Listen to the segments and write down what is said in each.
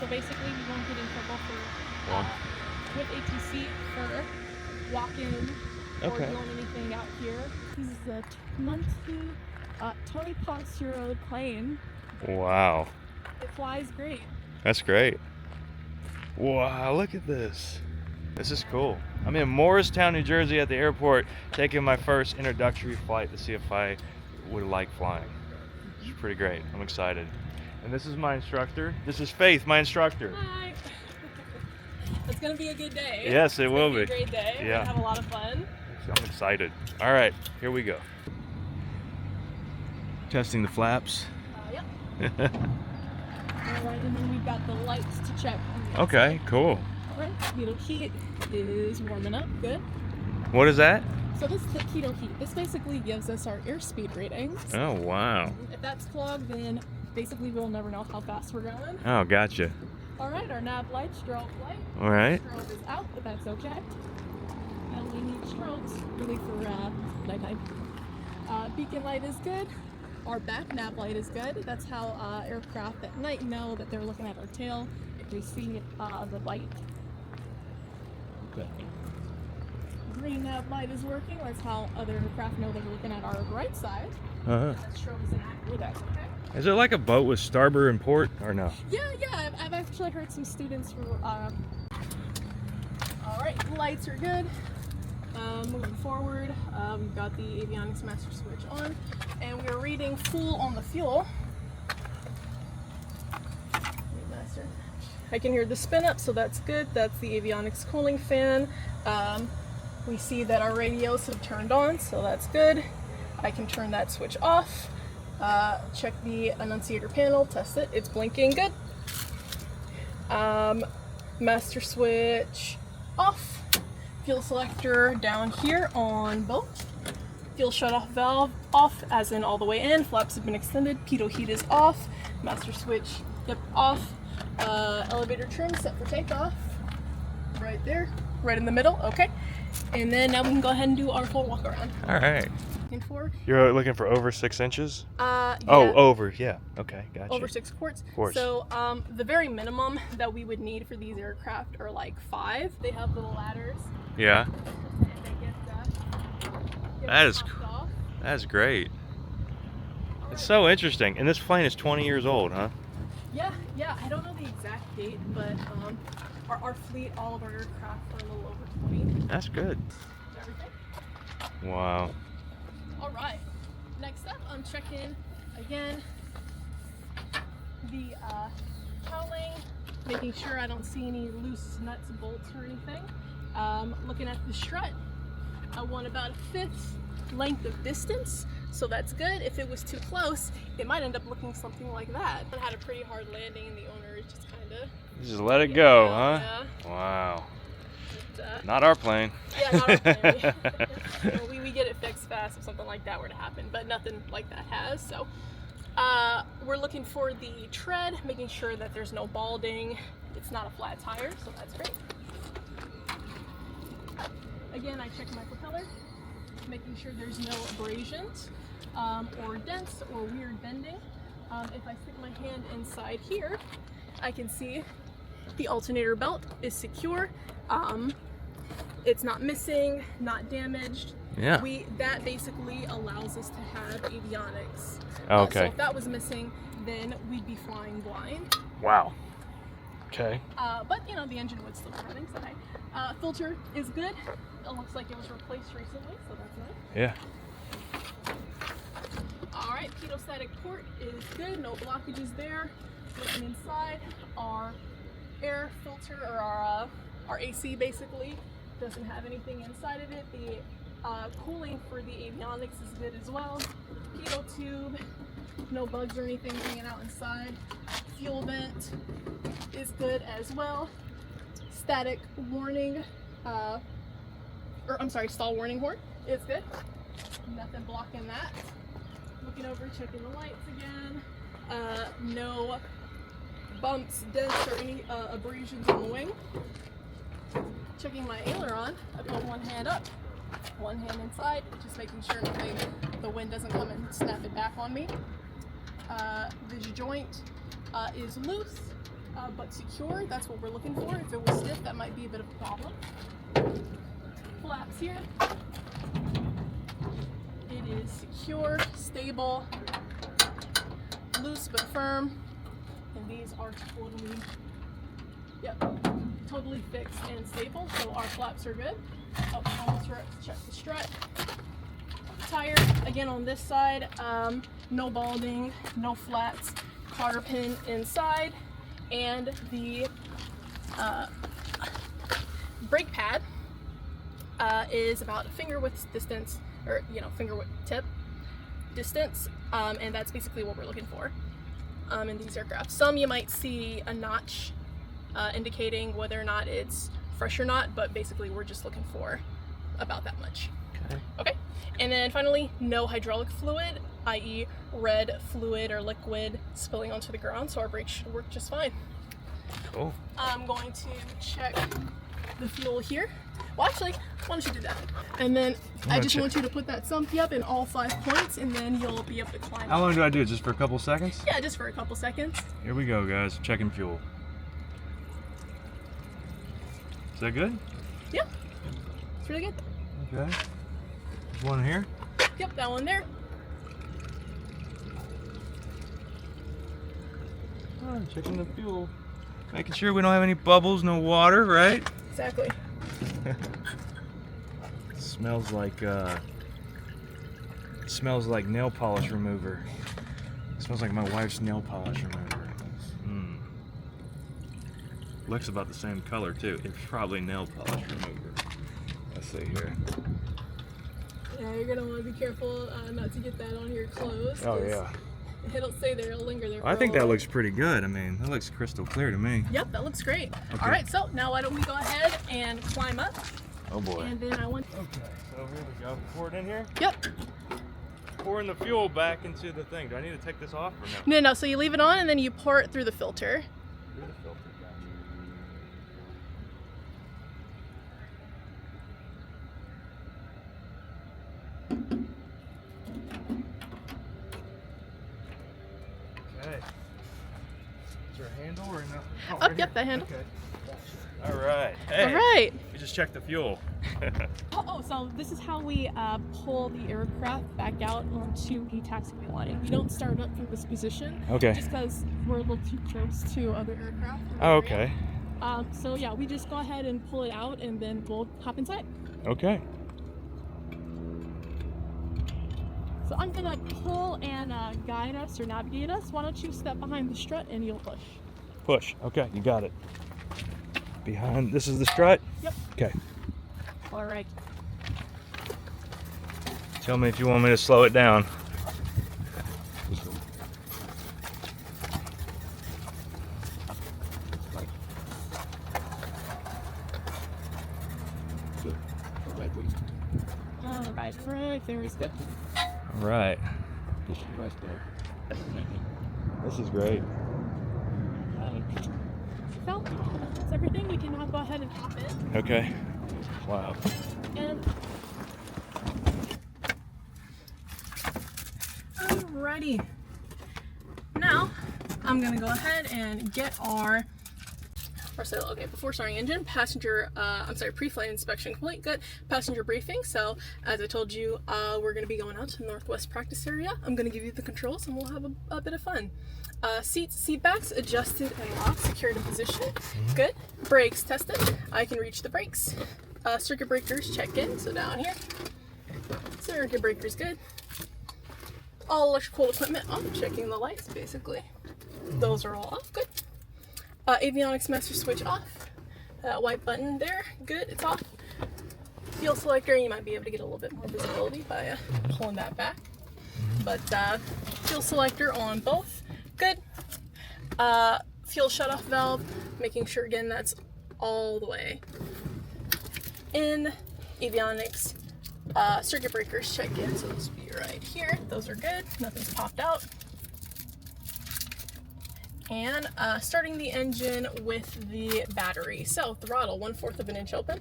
basically we won't get in trouble for with ATC for walking or doing anything out here. This is a 20.0 plane. Wow. It flies great. That's great. Wow, look at this. This is cool. I'm in Morristown, New Jersey at the airport taking my first introductory flight to see if I would like flying. It's pretty great. I'm excited. And this is my instructor. This is Faith, my instructor. Hi. It's going to be a good day. Yes, it will be. It's going to be a great day. Yeah. We're going to have a lot of fun. I'm excited. All right, here we go. Testing the flaps. Yep. All right, and then we've got the lights to check. Okay, cool. All right, keto heat is warming up. Good. What is that? So this is the keto heat. This basically gives us our airspeed ratings. Oh, wow. If that's clogged, then basically we'll never know how fast we're going. Oh, gotcha. All right, our nav light, strobe light. All right. Strobe is out, but that's okay. And we need strobes really for nighttime. Beacon light is good. Our back nav light is good. That's how aircraft at night know that they're looking at our tail if they see the light. Okay. Green nav light is working. That's how other aircraft know they're looking at our right side. Uh-huh. That strobe is inactive. That's okay. Is it like a boat with starboard and port, or no? Yeah. I've actually heard some students who. All right, lights are good. Moving forward, we've got the avionics master switch on, and we're reading full on the fuel. I can hear the spin up, so that's good. That's the avionics cooling fan. We see that our radios have turned on, so that's good. I can turn that switch off. Check the annunciator panel, test it. It's blinking, good. Master switch off. Fuel selector down here on both. Fuel shutoff valve off, as in all the way in. Flaps have been extended. Pitot heat is off. Master switch, yep, off. Elevator trim set for takeoff. Right there, right in the middle. Okay. And then now we can go ahead and do our full walk around. All right. For You're looking for over 6 inches? Yeah. Oh, over, yeah. Okay, gotcha. Over 6 quarts. Quarts. So the very minimum that we would need for these aircraft are like 5. They have little ladders. Yeah. And they get That is popped off. That's great. It's so interesting. And this plane is 20 years old, huh? Yeah. I don't know the exact date, but our fleet, all of our aircraft are a little over 20. That's good. Everything. Wow. All right. Next up, I'm checking again the cowling, making sure I don't see any loose nuts, bolts, or anything. Looking at the strut, I want about a 1/5 length of distance, so that's good. If it was too close, it might end up looking something like that. I had a pretty hard landing, and the owner is just kind of Just let it go, huh? Yeah. Wow. But, Not our plane. Yeah, not our plane. we get it fixed fast if something like that were to happen, but nothing like that has. So we're looking for the tread, making sure that there's no balding. It's not a flat tire, so that's great. Again, I check my propeller, making sure there's no abrasions or dents or weird bending. If I stick my hand inside here, I can see the alternator belt is secure. It's not missing, not damaged. Yeah. That basically allows us to have avionics. Oh, okay. So if that was missing, then we'd be flying blind. Wow. Okay. But the engine would still be running. So hey, filter is good. It looks like it was replaced recently, so that's nice. Yeah. All right, pitot-static port is good. No blockages there. Looking inside, our air filter or our AC basically doesn't have anything inside of it. The cooling for the avionics is good as well. Pitot tube, no bugs or anything hanging out inside. Fuel vent is good as well. Static warning, stall warning horn is good. Nothing blocking that. Looking over, checking the lights again. No bumps, dents, or any abrasions on the wing. Checking my aileron, I put one hand up, one hand inside, just making sure the wind doesn't come and snap it back on me. This joint is loose. but secure. That's what we're looking for. If it was stiff, that might be a bit of a problem. Flaps here. It is secure, stable, loose but firm, and these are totally fixed and stable, so our flaps are good. Oh, almost right. Check the strut. Tire, again on this side, no balding, no flats, cotter pin inside, and the brake pad is about a finger width distance, or finger width tip distance, and that's basically what we're looking for in these aircraft. Some you might see a notch indicating whether or not it's fresh or not, but basically we're just looking for about that much. Okay. And then finally, no hydraulic fluid, i.e. red fluid or liquid spilling onto the ground, so our brakes should work just fine. Cool. I'm going to check the fuel here. Well, actually, why don't you do that? And then I just want you to put that sumpy up in all 5 points, and then you'll be able to climb. How long do I do it? Just for a couple seconds? Yeah, just for a couple seconds. Here we go, guys. Checking fuel. Is that good? Yeah, it's really good. Okay. There's one here? Yep, that one there. Oh, checking the fuel. Making sure we don't have any bubbles, no water, right? Exactly. Smells like nail polish remover. It smells like my wife's nail polish remover. Looks about the same color too. It's probably nail polish remover. Let's see here. Yeah, you're gonna want to be careful not to get that on your clothes. Oh yeah. It'll stay there. It'll linger there. I think that looks pretty good. I mean, that looks crystal clear to me. Yep, that looks great. Okay. All right, so now why don't we go ahead and climb up? Oh boy. And then I want. Okay, so here we go. Pour it in here. Yep. Pouring the fuel back into the thing. Do I need to take this off or no? No. So you leave it on and then you pour it through the filter. Through the filter, gotcha. Okay. Is there a handle or no? Oh, right Yep, here. that handle. Okay. All right. Hey. All right. We just checked the fuel. So this is how we pull the aircraft back out onto the taxiway line. We don't start up from this position. Okay. Just because we're a little too close to other aircraft. Oh, okay. So yeah, we just go ahead and pull it out and then we'll hop inside. Okay. So I'm gonna pull and guide us or navigate us. Why don't you step behind the strut and you'll push. Push. Okay, you got it. Behind, this is the strut? Yep. Okay. All right. Tell me if you want me to slow it down. Right there is good. All right. This is great. So that's everything. We can now go ahead and hop in. Okay. Wow. And alrighty. Now I'm gonna go ahead and get our okay, before starting engine, pre-flight inspection complete. Good. Passenger briefing. So as I told you, we're going to be going out to the Northwest practice area. I'm going to give you the controls and we'll have a bit of fun. Seat backs adjusted and locked, secured in position. Good. Brakes tested. I can reach the brakes. Circuit breakers check in. So down here. Circuit breakers good. All electrical equipment off. Checking the lights basically. Those are all off. Good. Avionics master switch off. That white button there, good, it's off. Fuel selector, you might be able to get a little bit more visibility by pulling that back. But fuel selector on both, good. Fuel shutoff valve, making sure again that's all the way in. Avionics circuit breakers check in, so those will be right here. Those are good, nothing's popped out. And starting the engine with the battery. So throttle, 1/4 of an inch open.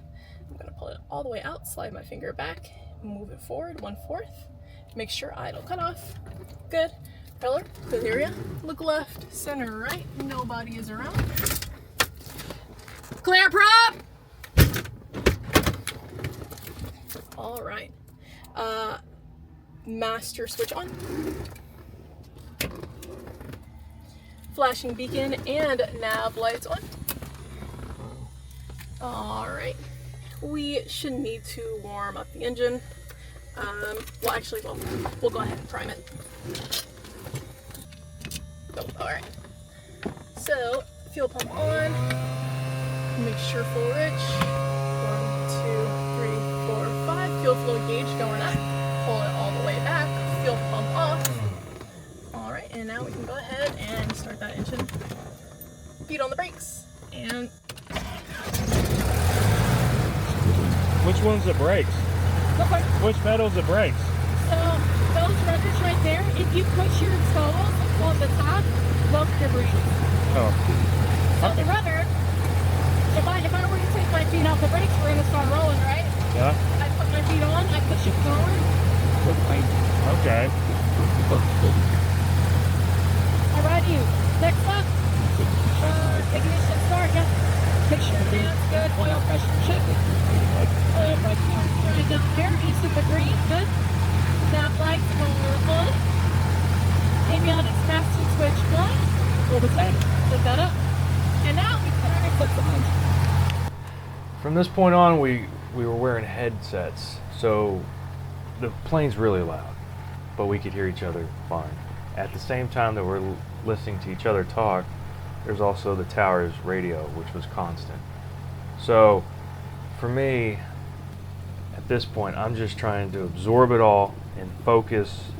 I'm gonna pull it all the way out, slide my finger back, move it forward, 1/4. Make sure idle cutoff, good. Propeller, clear area. Look left, center, right. Nobody is around. Clear prop! All right. Master switch on. Flashing beacon and nav lights on. All right. We should need to warm up the engine. Well, actually, we'll go ahead and prime it. Oh, all right. So, fuel pump on. Make sure full rich. 1, 2, 3, 4, 5. Fuel flow gauge going up. Pull it all the way back. Fuel pump off. All right, and now we can go ahead and start that engine. Feet on the brakes. And which one's the brakes? Which pedal's the brakes? So those runners right there, if you push your toes on the top, look your brakes. Oh. So the rudder, if I were to take my feet off the brakes, we're gonna start rolling, right? Yeah. I put my feet on, I push it forward. Okay. Alrighty, next up, ignition start, yeah. Picture that's good, oil pressure check. Oil pressure right down here, east of the green, good. Nav lights are on. Avionics master switch on. Pull the tank, put that up. And now we put our equipment on. From this point on, we were wearing headsets, so the plane's really loud, but we could hear each other fine. At the same time that we're listening to each other talk, there's also the tower's radio, which was constant. So for me, at this point, I'm just trying to absorb it all and focus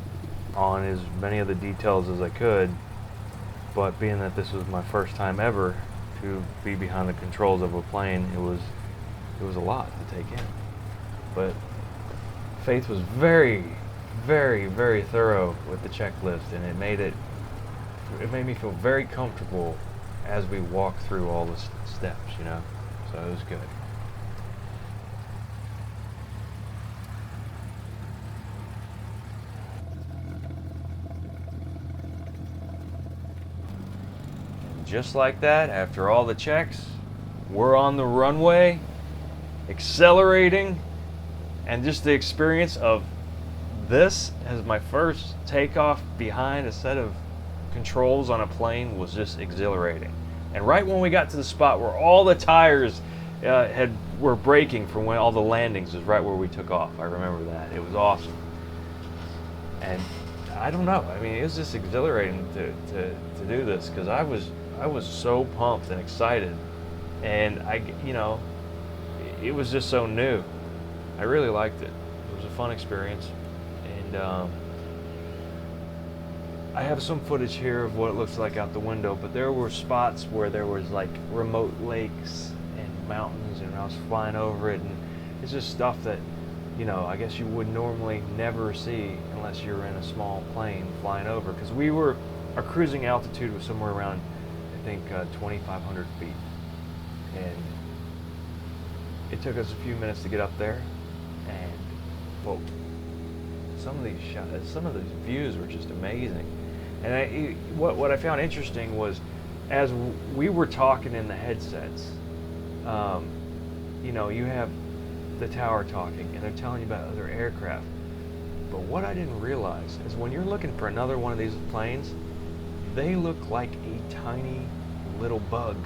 on as many of the details as I could. But being that this was my first time ever to be behind the controls of a plane, it was a lot to take in. But Faith was very, very, very thorough with the checklist, and it made me feel very comfortable as we walked through all the steps, you know. So it was good. Just like that, after all the checks, we're on the runway, accelerating, and just the experience of this as my first takeoff behind a set of controls on a plane was just exhilarating. And right when we got to the spot where all the tires were breaking from when all the landings was right where we took off. I remember that. It was awesome. And I don't know. I mean, it was just exhilarating to do this because I was so pumped and excited, and it was just so new. I really liked it. It was a fun experience, and I have some footage here of what it looks like out the window, but there were spots where there was like remote lakes and mountains, and I was flying over it, and it's just stuff that, I guess you would normally never see unless you're in a small plane flying over, because our cruising altitude was somewhere around, I think, 2,500 feet, and it took us a few minutes to get up there, and well, some of these views were just amazing. And what I found interesting was, as we were talking in the headsets, you have the tower talking, and they're telling you about other aircraft. But what I didn't realize is when you're looking for another one of these planes, they look like a tiny little bug.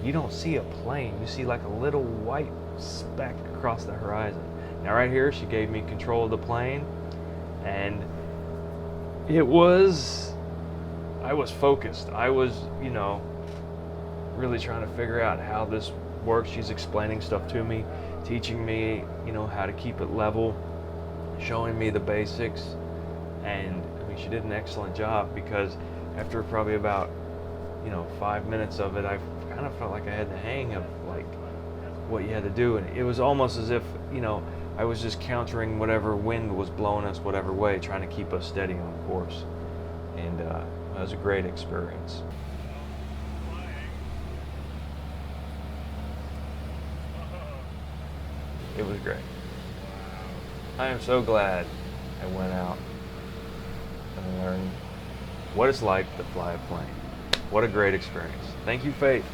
You don't see a plane, you see like a little white speck across the horizon. Now right here, she gave me control of the plane, and I was focused. I was, really trying to figure out how this works. She's explaining stuff to me, teaching me, how to keep it level, showing me the basics. And I mean, she did an excellent job, because after probably about, 5 minutes of it, I kind of felt like I had the hang of like what you had to do. And it was almost as if, I was just countering whatever wind was blowing us whatever way, trying to keep us steady on course. And it was a great experience. It was great. I am so glad I went out and learned what it's like to fly a plane. What a great experience. Thank you, Faith.